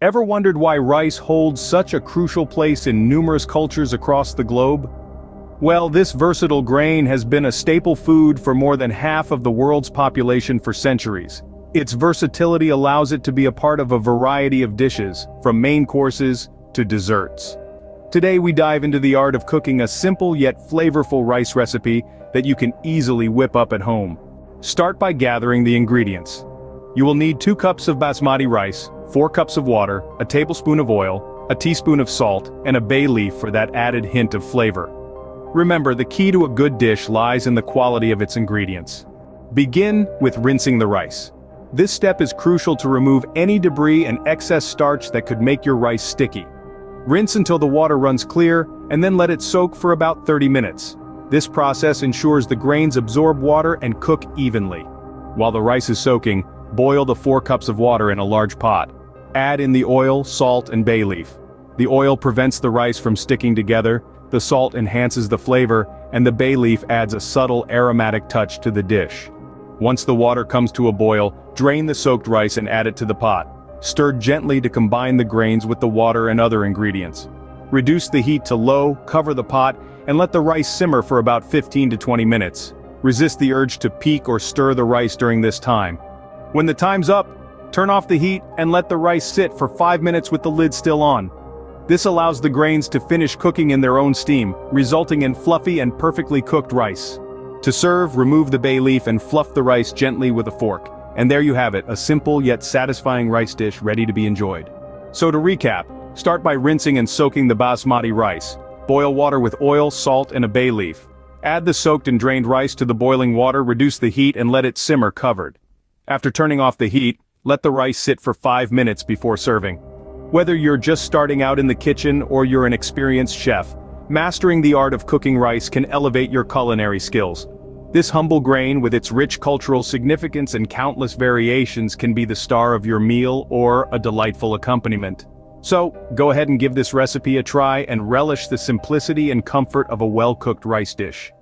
Ever wondered why rice holds such a crucial place in numerous cultures across the globe? Well, this versatile grain has been a staple food for more than half of the world's population for centuries. Its versatility allows it to be a part of a variety of dishes, from main courses to desserts. Today we dive into the art of cooking a simple yet flavorful rice recipe that you can easily whip up at home. Start by gathering the ingredients. You will need 2 cups of basmati rice, 4 cups of water, a tablespoon of oil, a teaspoon of salt, and a bay leaf for that added hint of flavor. Remember, the key to a good dish lies in the quality of its ingredients. Begin with rinsing the rice. This step is crucial to remove any debris and excess starch that could make your rice sticky. Rinse until the water runs clear, and then let it soak for about 30 minutes. This process ensures the grains absorb water and cook evenly. While the rice is soaking, boil the 4 cups of water in a large pot. Add in the oil, salt, and bay leaf. The oil prevents the rice from sticking together, the salt enhances the flavor, and the bay leaf adds a subtle aromatic touch to the dish. Once the water comes to a boil, drain the soaked rice and add it to the pot. Stir gently to combine the grains with the water and other ingredients. Reduce the heat to low, cover the pot, and let the rice simmer for about 15 to 20 minutes. Resist the urge to peek or stir the rice during this time. When the time's up, turn off the heat and let the rice sit for 5 minutes with the lid still on. This allows the grains to finish cooking in their own steam, resulting in fluffy and perfectly cooked rice. To serve, remove the bay leaf and fluff the rice gently with a fork. And there you have it, a simple yet satisfying rice dish ready to be enjoyed. So to recap, start by rinsing and soaking the basmati rice. Boil water with oil, salt, and a bay leaf. Add the soaked and drained rice to the boiling water, reduce the heat, and let it simmer covered. After turning off the heat, let the rice sit for 5 minutes before serving. Whether you're just starting out in the kitchen or you're an experienced chef, mastering the art of cooking rice can elevate your culinary skills. This humble grain, with its rich cultural significance and countless variations, can be the star of your meal or a delightful accompaniment. So, go ahead and give this recipe a try and relish the simplicity and comfort of a well-cooked rice dish.